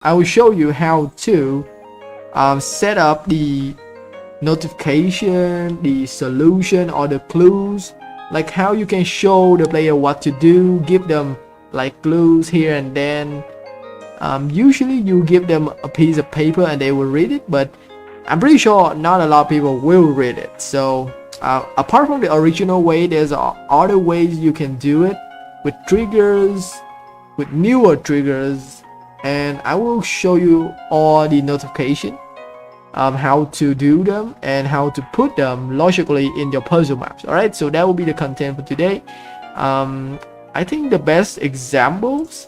I will show you how to set up the notification, the solution, or the clues, like how you can show the player what to do, give them like clues here and then. Usually you give them a piece of paper and they will read it, but I'm pretty sure not a lot of people will read it. So apart from the original way, there's other ways you can do it with triggers, with newer triggers, and I will show you all the notification, how to do them and how to put them logically in your puzzle maps. Alright, so that will be the content for today. I think the best examples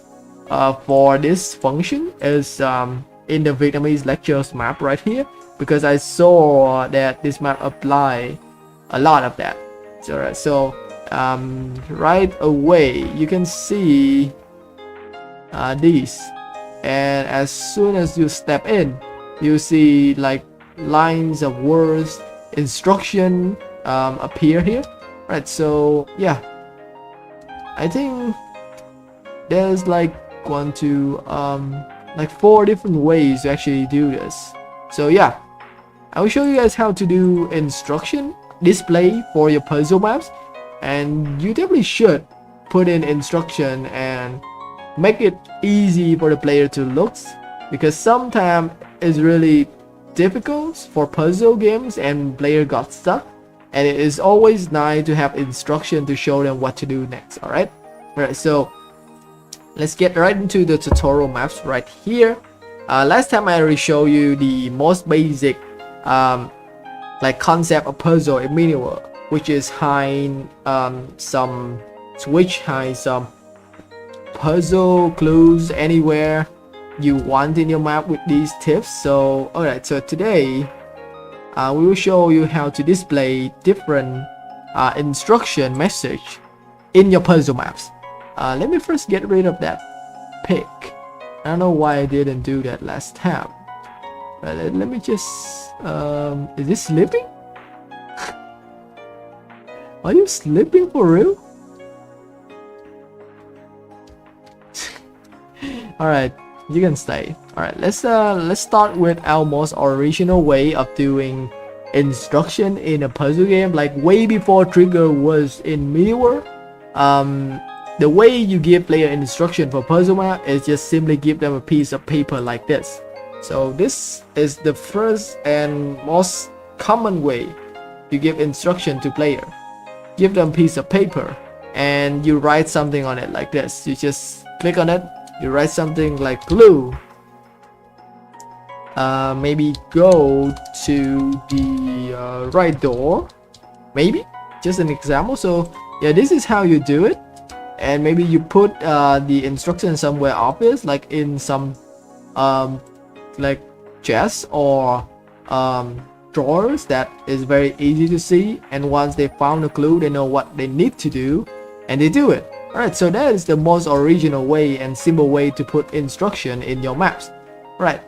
for this function is in the Vietnamese lectures map right here, because I saw that this map apply a lot of that. So right away you can see these, and as soon as you step in, you see like lines of words, instruction appear here. Right, so yeah, I think there's like like 4 different ways to actually do this. So yeah, I will show you guys how to do instruction display for your puzzle maps, and you definitely should put in instruction and make it easy for the player to look, because sometimes it's really difficult for puzzle games and player got stuck, and it is always nice to have instruction to show them what to do next. Alright, so let's get right into the tutorial maps right here. Last time I already showed you the most basic like concept of puzzle in Miniworld, which is hide some switch, hide some puzzle clues anywhere you want in your map with these tips. So alright, so today we will show you how to display different instruction message in your puzzle maps. Let me first get rid of that pick. I don't know why I didn't do that last time. Let me just is this slipping? Are you slipping for real? Alright, you can stay. Alright, let's start with our most original way of doing instruction in a puzzle game, like way before trigger was in Miniworld. The way you give player instruction for puzzle map is just simply give them a piece of paper like this. So this is the first and most common way you give instruction to player. Give them a piece of paper and you write something on it like this. You just click on it, you write something like glue. Maybe go to the right door, maybe, just an example. So yeah, this is how you do it. And maybe you put the instruction somewhere obvious, like in some like chests or drawers that is very easy to see, and once they found a clue, they know what they need to do and they do it. Alright, so that is the most original way and simple way to put instruction in your maps. Right.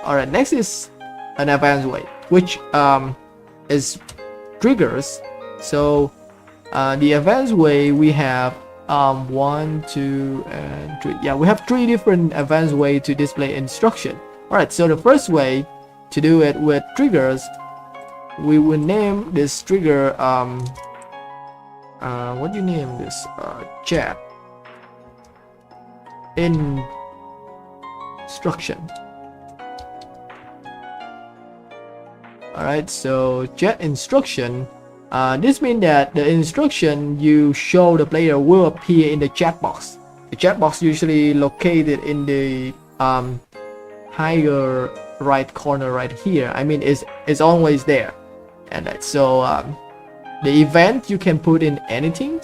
Alright, next is an advanced way, which is triggers. So the advanced way, we have 1, 2, and 3. Yeah, we have 3 different advanced way to display instruction. Alright, so the first way to do it with triggers, we will name this trigger what do you name this? Chat instruction. Alright, so jet instruction, this means that the instruction you show the player will appear in the chat box. The chat box usually located in the higher right corner right here. I mean, it's always there. And that's so the event you can put in anything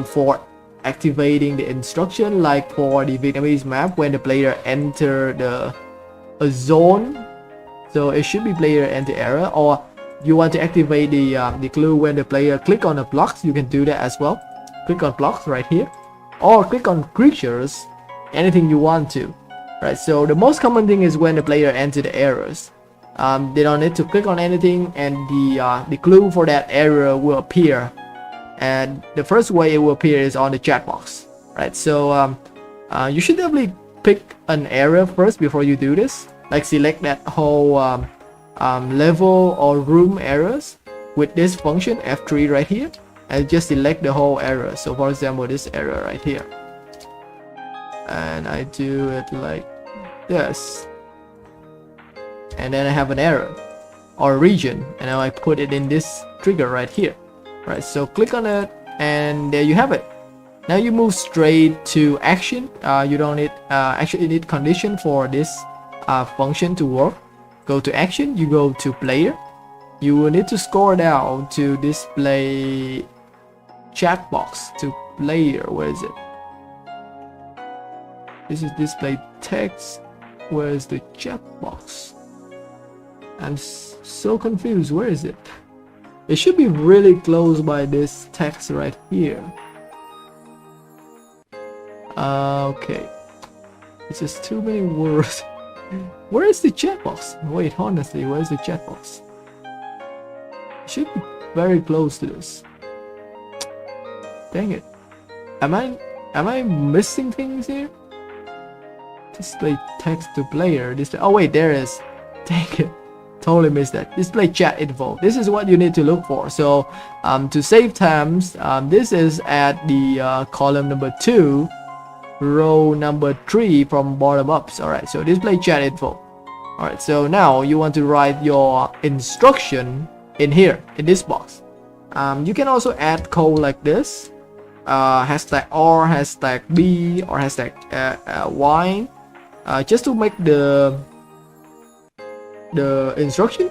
for activating the instruction, like for the Vietnamese map, when the player enter a zone, so it should be player enter area, or you want to activate the clue when the player click on the blocks, you can do that as well. Click on blocks right here, or click on creatures, anything you want to. Right, so the most common thing is when the player enter the areas. They don't need to click on anything, and the clue for that area will appear. And the first way it will appear is on the chat box. Right, so you should definitely pick an area first before you do this. Like select that whole level or room areas with this function F3 right here, and just select the whole area. So for example, this area right here, and I do it like this, and then I have an area or region, and now I put it in this trigger right here. Right, so click on it, and there you have it. Now you move straight to action. You don't need actually need condition for this function to work. Go to action, you go to player. You will need to scroll down to display chat box to player. Where is it? This is display text. Where is the chat box? I'm so confused. Where is it? It should be really close by this text right here. Okay, it's just too many words. Where is the chat box? Wait, honestly, where's the chat box? It should be very close to this. Dang it. Am I missing things here? Display text to player. Display. Oh wait, there it is. Dang it. Totally missed that. Display chat info. This is what you need to look for. So to save times, this is at the column number 2, row number 3 from bottom up. Alright, so display chat info. Alright, so now you want to write your instruction in here, in this box. You can also add code like this, hashtag R, hashtag B, or hashtag Y, just to make the instruction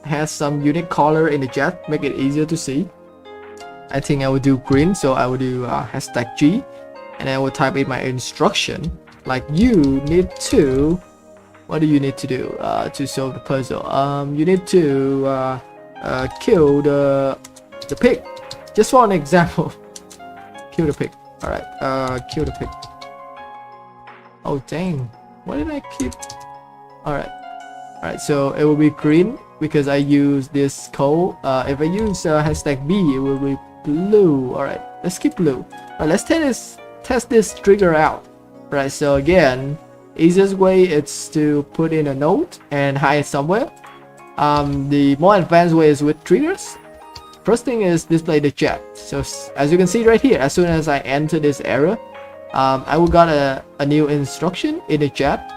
has some unique color in the chat, make it easier to see. I think I will do green, so I will do hashtag G, and I will type in my instruction like you need to. What do you need to do to solve the puzzle? You need to kill the pig, just for an example. Kill the pig. All right, kill the pig. Oh dang, why did I keep? All right. Alright, so it will be green because I use this code. If I use hashtag B, it will be blue. Alright, let's keep blue. Alright, let's test this trigger out. Right, so again, easiest way is to put in a note and hide it somewhere. The more advanced way is with triggers. First thing is display the chat. So as you can see right here, as soon as I enter this area, I will got a new instruction in the chat.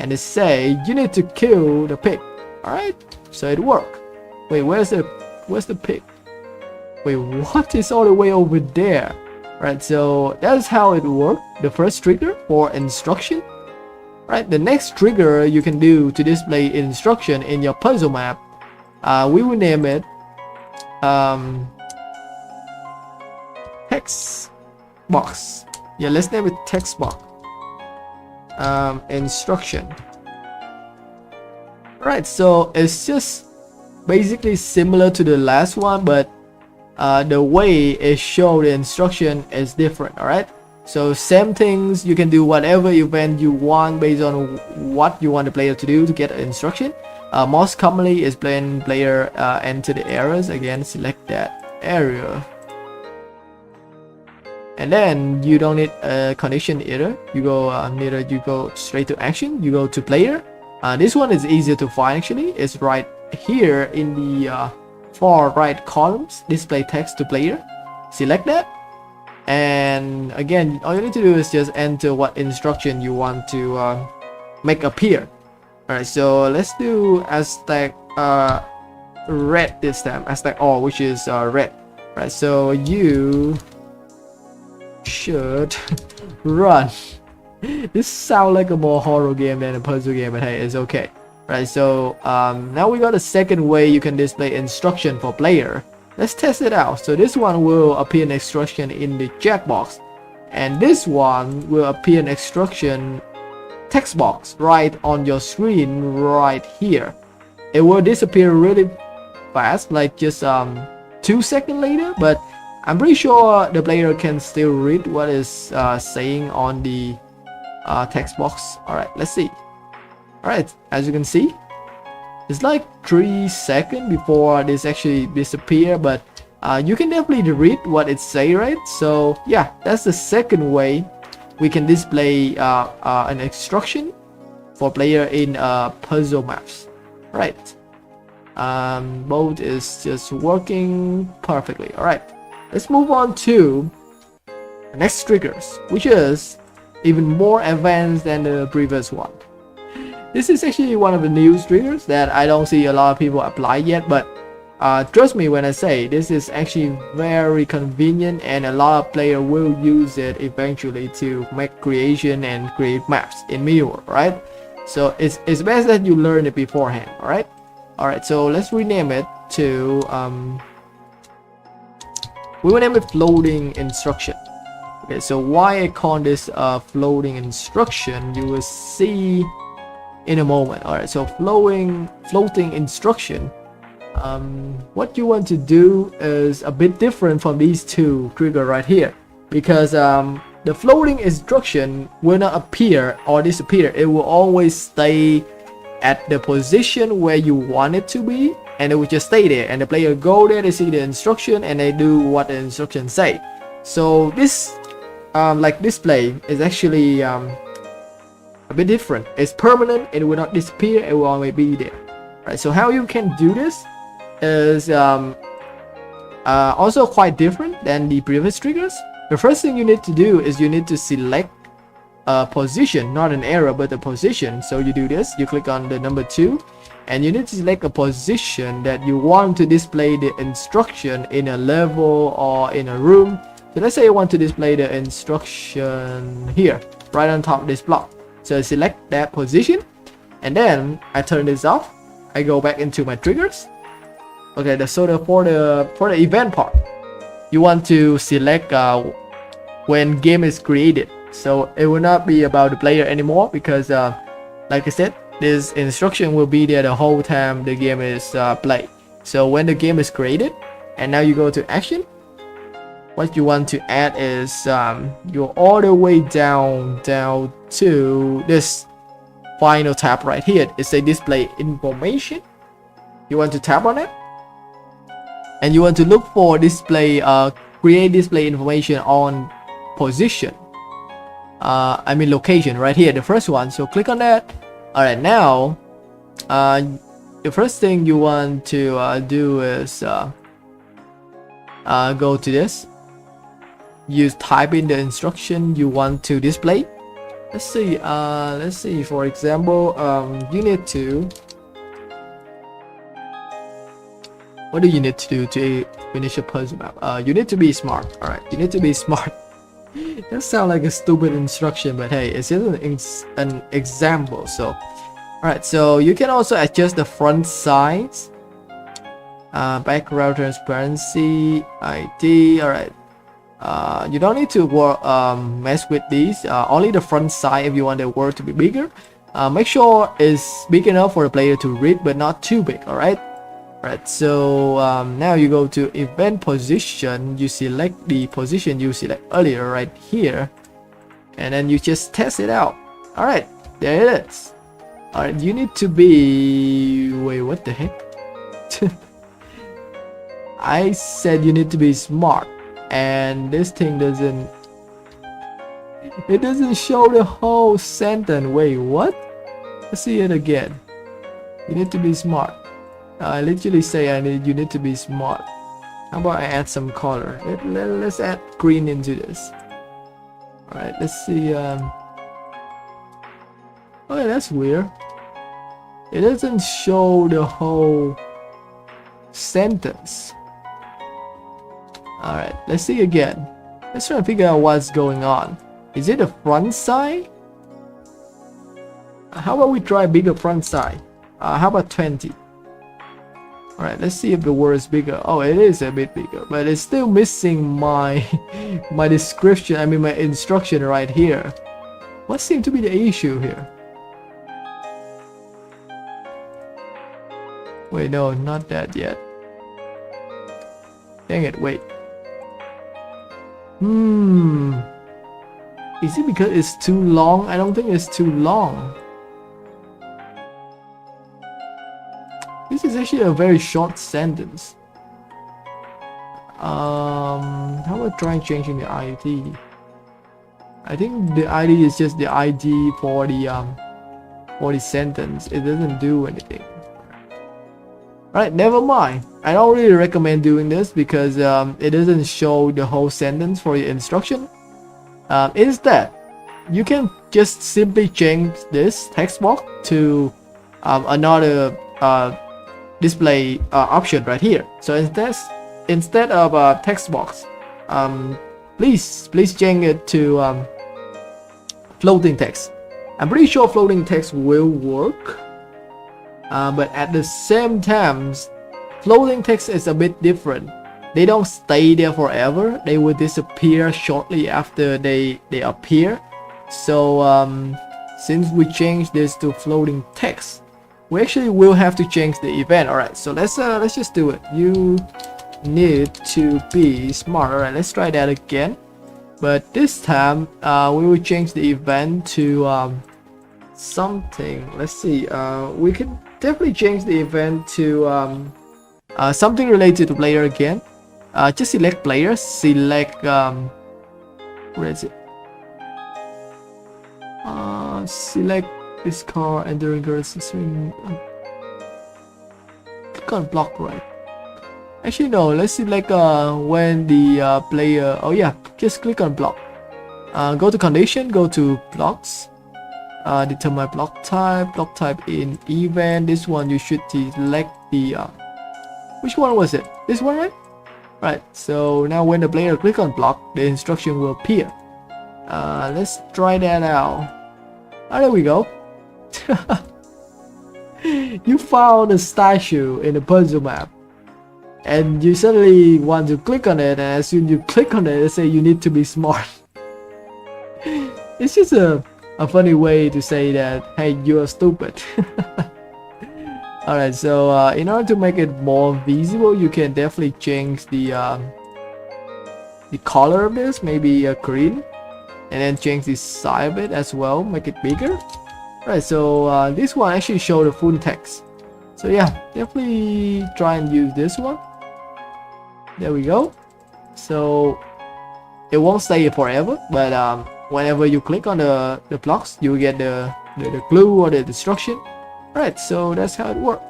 And it say you need to kill the pig. Alright, so it worked. Wait, where's the pig? Wait, what is all the way over there? Right, so that's how it worked. The first trigger for instruction. Right, the next trigger you can do to display instruction in your puzzle map, we will name it text box. Yeah, let's name it text box. Instruction. Right, so it's just basically similar to the last one, but the way it show the instruction is different. All right, so same things, you can do whatever event you want based on what you want the player to do to get an instruction. Most commonly is player enter the areas. Again, select that area. And then you don't need a condition either. You go you go straight to action. You go to player. This one is easier to find actually. It's right here in the far right columns. Display text to player. Select that. And again, all you need to do is just enter what instruction you want to make appear. Alright, so let's do hashtag red this time. Hashtag R, which is red. Right, so you should run. This sounds like a more horror game than a puzzle game, but hey, it's okay. Right, so now we got a second way you can display instruction for player. Let's test it out. So this one will appear an instruction in the chat box, and this one will appear an instruction text box right on your screen right here. It will disappear really fast, like just 2 seconds later, but I'm pretty sure the player can still read what is saying on the text box. Alright, let's see. Alright, as you can see, it's like 3 seconds before this actually disappear, but you can definitely read what it say, right? So yeah, that's the second way we can display an instruction for player in puzzle maps, right? Both is just working perfectly. All right, let's move on to the next triggers, which is even more advanced than the previous one. This is actually one of the new triggers that I don't see a lot of people apply yet, but trust me when I say this is actually very convenient, and a lot of players will use it eventually to make creation and create maps in Mirror, right? So it's best that you learn it beforehand. All right, so let's rename it to we will name it floating instruction. Okay, so why I call this floating instruction, you will see in a moment. All right, so floating instruction, what you want to do is a bit different from these two trigger right here, because the floating instruction will not appear or disappear. It will always stay at the position where you want it to be, and it will just stay there, and the player go there, they see the instruction, and they do what the instructions say. So this like display is actually a bit different. It's permanent, it will not disappear, it will always be there. Right, so how you can do this is also quite different than the previous triggers. The first thing you need to do is you need to select a position, not an arrow but a position. So you do this, you click on the number 2, and you need to select a position that you want to display the instruction in a level or in a room. So let's say I want to display the instruction here, right on top of this block. So I select that position, and then I turn this off. I go back into my triggers. Okay, so for the event part, you want to select when game is created. So it will not be about the player anymore, because like I said, this instruction will be there the whole time the game is played. So when the game is created, and now you go to action, what you want to add is you're all the way down to this final tab right here. It's a display information. You want to tap on it, and you want to look for display create display information on position, I mean location right here, the first one. So click on that. All right, now the first thing you want to do is go to this. You type in the instruction you want to display. Let's see, for example, you need to, what do you need to do to finish a puzzle map? You need to be smart. All right, you need to be smart. That sounds like a stupid instruction, but hey, it's just an example. So all right, so you can also adjust the front size, background transparency, ID. All right, you don't need to mess with these, only the front side if you want the word to be bigger. Make sure it's big enough for the player to read, but not too big. All right, so now you go to event position, you select the position you select earlier right here, and then you just test it out. All right, there it is. All right, you need to be, wait, what the heck? I said you need to be smart, and this thing doesn't show the whole sentence. Wait, what? Let's see it again. You need to be smart. I literally say you need to be smart. How about I add some color? Let's add green into this. All right, let's see. Okay, that's weird. It doesn't show the whole sentence. All right, let's see again. Let's try to figure out what's going on. Is it the front side? How about we try bigger front side? How about 20? All right, let's see if the word is bigger. Oh, it is a bit bigger, but it's still missing my my description. I mean my instruction right here. What seems to be the issue here? Wait, no, not that yet. Dang it, wait. Is it because it's too long? I don't think it's too long. This is actually a very short sentence. How about trying changing the ID? I think the ID is just the ID for the sentence. It doesn't do anything. Alright, never mind. I don't really recommend doing this because it doesn't show the whole sentence for your instruction. Instead, you can just simply change this text box to another display option right here. So instead of a text box, please change it to floating text. I'm pretty sure floating text will work. But at the same time, floating text is a bit different. They don't stay there forever. They will disappear shortly after they appear. So since we change this to floating text, we actually will have to change the event. Alright, so let's just do it. You need to be smart. Alright, let's try that again. But this time we will change the event to something. Let's see. We can definitely change the event to something related to player again. Just select player, select where is it? Select this car entering currency swing. Click on block, right? Actually no, let's select when the player, oh yeah, just click on block. Go to condition, go to blocks. Determine block type in event. This one you should select the which one was it? This one, right? Right, so now when the player click on block, the instruction will appear. Let's try that out. Oh, there we go. You found a statue in the puzzle map and you suddenly want to click on it, and as soon as you click on it, they say you need to be smart. It's just a funny way to say that, hey, you're stupid. Alright, so in order to make it more visible, you can definitely change the color of this, maybe green, and then change the size of it as well, make it bigger. Alright, so this one actually show the full text. So yeah, definitely try and use this one. There we go. So it won't stay forever, but whenever you click on the blocks, you get the clue or the instruction. Alright, so that's how it works.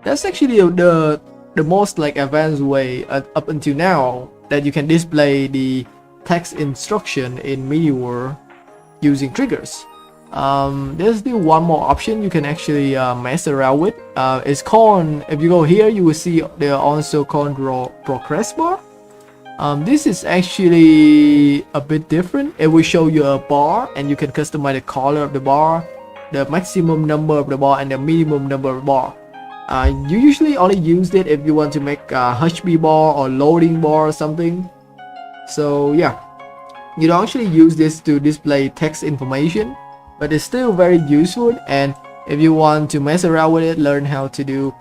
That's actually the most like advanced way up until now that you can display the text instruction in MediaWorld using triggers. There's still one more option you can actually mess around with. It's called, if you go here, you will see they are also called progress bar. This is actually a bit different. It will show you a bar and you can customize the color of the bar, the maximum number of the bar, and the minimum number of the bar. You usually only use it if you want to make a HB bar or loading bar or something. So yeah, you don't actually use this to display text information, but it's still very useful. And if you want to mess around with it, learn how to do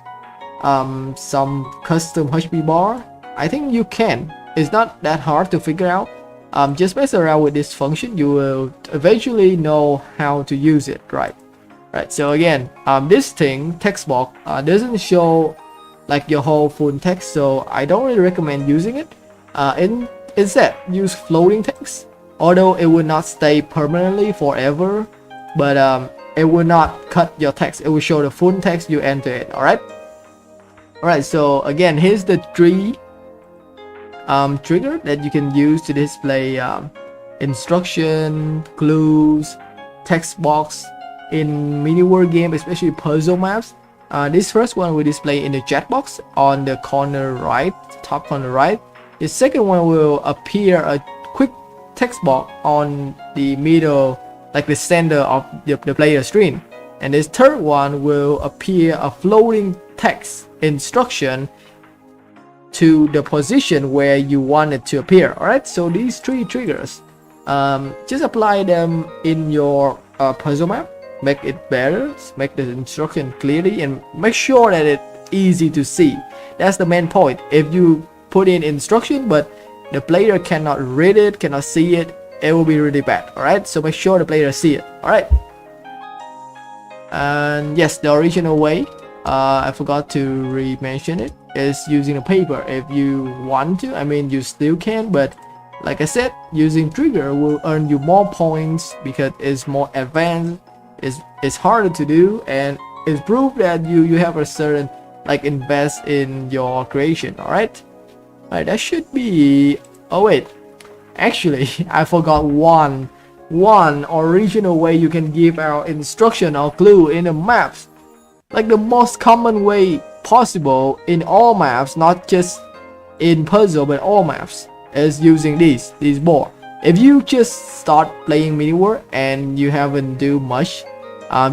some custom HB bar, I think you can. It's not that hard to figure out. Just mess around with this function, you will eventually know how to use it, right? Right, so again, this thing, text box, doesn't show like your whole full text, so I don't really recommend using it. Instead, use floating text, although it will not stay permanently forever, but it will not cut your text. It will show the full text you enter it. Alright, so again, here's the three trigger that you can use to display instruction, clues, text box in MediaWorld game, especially puzzle maps. This first one will display in the chat box on the corner right, top corner right. The second one will appear a quick text box on the middle, like the center of the player screen. And this third one will appear a floating text instruction to the position where you want it to appear. Alright, so these three triggers, just apply them in your puzzle map, make it better, make the instruction clearly, and make sure that it's easy to see. That's the main point. If you put in instruction but the player cannot read it, cannot see it, it will be really bad. Alright, so make sure the player see it. Alright, and yes, the original way, I forgot to re-mention it, is using a paper. If you want to, I mean, you still can, but Like I said, using trigger will earn you more points because it's more advanced, it's harder to do, and it's proof that you have a certain like invest in your creation. Alright, that should be, oh wait, actually I forgot one original way you can give out instruction or clue in the maps. Like the most common way possible in all maps, not just in puzzle but all maps, is using these board. If you just start playing mini world and you haven't do much,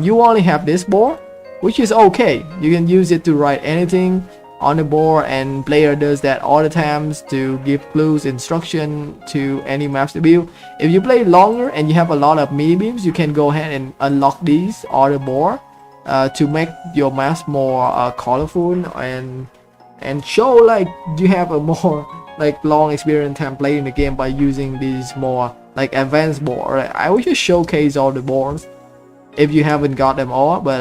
you only have this board, which is okay. You can use it to write anything on the board, and player does that all the times to give clues, instruction to any maps to build. If you play longer and you have a lot of mini beams, you can go ahead and unlock these on the board to make your maps more colorful and show like you have a more like long experience time playing the game by using these more like advanced board. I will just showcase all the boards if you haven't got them all, but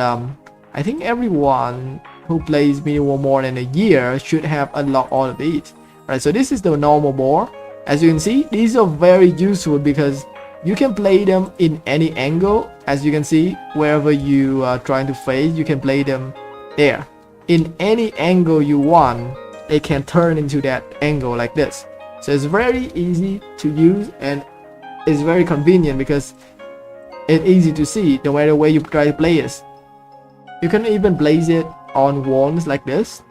I think everyone who plays mini world more than a year should have unlocked all of these. Right, so this is the normal board. As you can see, these are very useful because you can play them in any angle. As you can see, wherever you are trying to face, you can play them there. In any angle you want, they can turn into that angle like this. So it's very easy to use and it's very convenient because it's easy to see no matter where you try to play it. You can even place it on walls like this,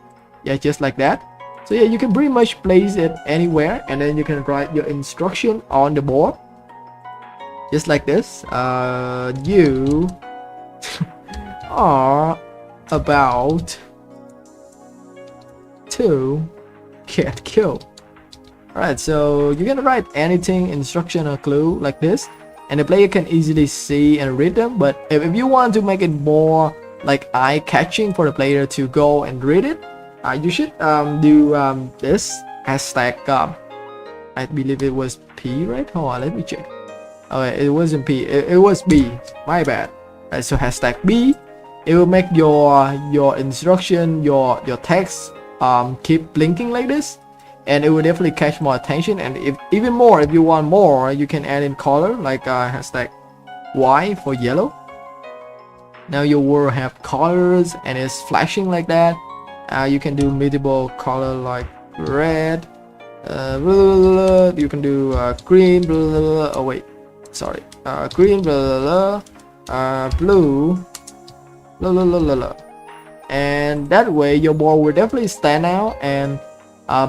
yeah, just like that. So yeah, you can pretty much place it anywhere, and then you can write your instruction on the board just like this. You are about to get killed. Alright, so you can write anything, instruction or clue like this, and the player can easily see and read them. But if you want to make it more like eye-catching for the player to go and read it, you should do this hashtag. I believe it was P, right? Hold on, let me check. Okay, it wasn't P, it was B, my bad. Right, so hashtag B, it will make your instruction, your text keep blinking like this, and it will definitely catch more attention. And if even more, if you want more, you can add in color like hashtag Y for yellow. Now your world have colors and it's flashing like that. You can do multiple color like red, you can do green, oh wait, sorry, green, blue, and that way your board will definitely stand out, and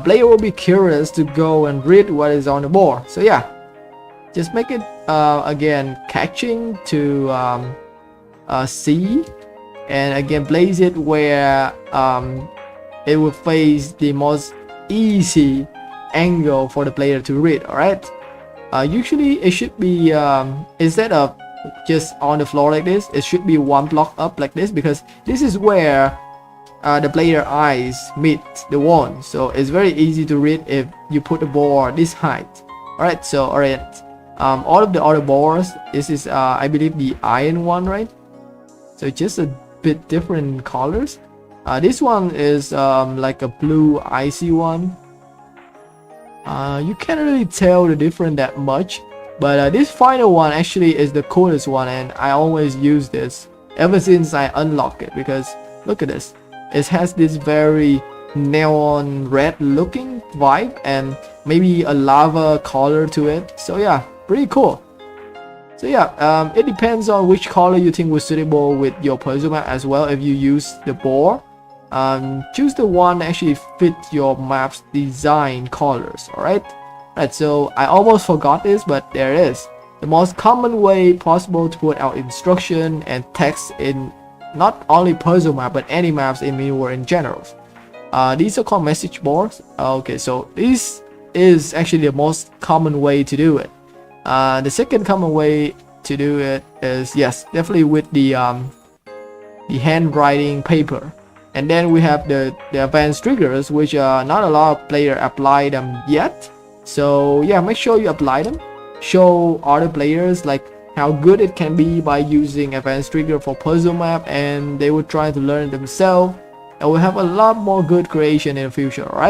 player will be curious to go and read what is on the board. So yeah, just make it again catching to see, and again place it where it will face the most easy angle for the player to read. Alright, usually it should be instead of just on the floor like this, it should be one block up like this, because this is where the player eyes meet the wall, so it's very easy to read if you put the board this height. Alright, so all of the other boards, this is I believe the iron one, right? So just a bit different colors. This one is like a blue icy one. You can't really tell the difference that much, but this final one actually is the coolest one, and I always use this ever since I unlocked it, because look at this, it has this very neon red looking vibe and maybe a lava color to it. So yeah, pretty cool. So yeah, it depends on which color you think was suitable with your puzzle map as well. If you use the board, choose the one that actually fit your map's design colors. Alright, so I almost forgot this, but there it is. The most common way possible to put out instruction and text in not only puzzle map but any maps in mini world in general. These are called message boards. Okay, so this is actually the most common way to do it. The second common way to do it is, yes, definitely with the handwriting paper. And then we have the advanced triggers, which not a lot of players apply them yet. So yeah, make sure you apply them. Show other players like how good it can be by using advanced trigger for puzzle map, and they will try to learn themselves, and we'll have a lot more good creation in the future. Alright.